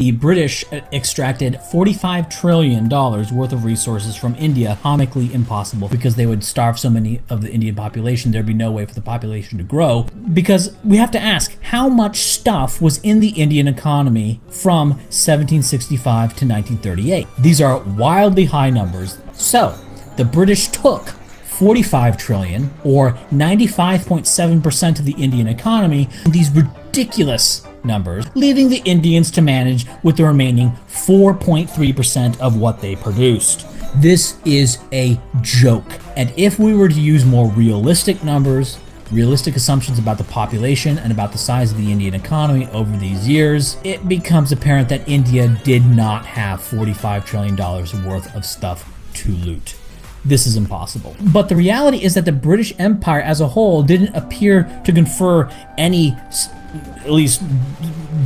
The British extracted $45 trillion worth of resources from India, comically impossible, because they would starve so many of the Indian population, there'd be no way for the population to grow. Because we have to ask, how much stuff was in the Indian economy from 1765 to 1938? These are wildly high numbers. So, the British took 45 trillion, or 95.7% of the Indian economy, these ridiculous numbers, leaving the Indians to manage with the remaining 4.3% of what they produced. This is a joke. And if we were to use more realistic numbers, realistic assumptions about the population and about the size of the Indian economy over these years, it becomes apparent that India did not have $45 trillion worth of stuff to loot. This is impossible. But the reality is that the British Empire as a whole didn't appear to confer any, at least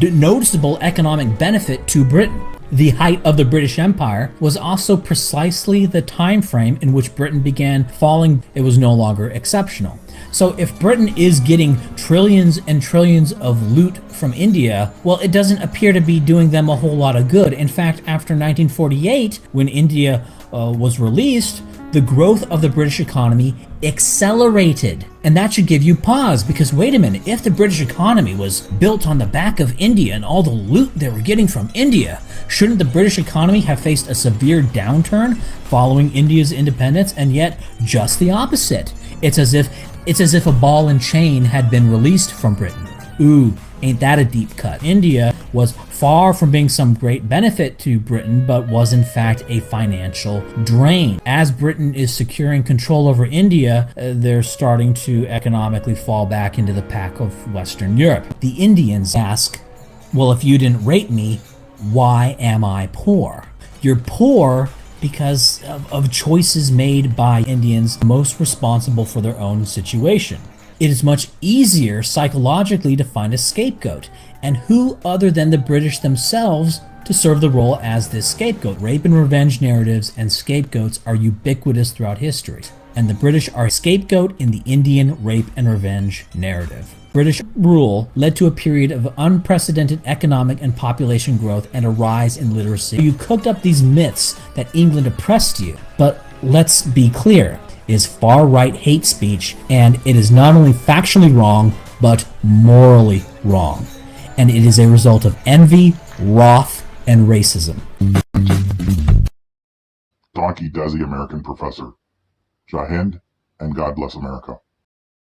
noticeable, economic benefit to Britain. The height of the British Empire was also precisely the time frame in which Britain began falling. It was no longer exceptional. So if Britain is getting trillions and trillions of loot from India, well, it doesn't appear to be doing them a whole lot of good. In fact, after 1948, when India was released, the growth of the British economy accelerated. And that should give you pause, because wait a minute, if the British economy was built on the back of India and all the loot they were getting from India, shouldn't the British economy have faced a severe downturn following India's independence? And yet, just the opposite. It's as if a ball and chain had been released from Britain. Ooh, ain't that a deep cut? India was far from being some great benefit to Britain, but was in fact a financial drain. As Britain is securing control over India, they're starting to economically fall back into the pack of Western Europe. The Indians ask, well, if you didn't rape me, why am I poor? You're poor because of choices made by Indians most responsible for their own situation. It is much easier psychologically to find a scapegoat, and who other than the British themselves to serve the role as this scapegoat? Rape and revenge narratives and scapegoats are ubiquitous throughout history, and the British are a scapegoat in the Indian rape and revenge narrative. British rule led to a period of unprecedented economic and population growth and a rise in literacy. You cooked up these myths that England oppressed you, but let's be clear, it is far-right hate speech, and it is not only factually wrong, but morally wrong. And it is a result of envy, wrath, and racism. India Desi American Professor. Jai Hind, and God bless America.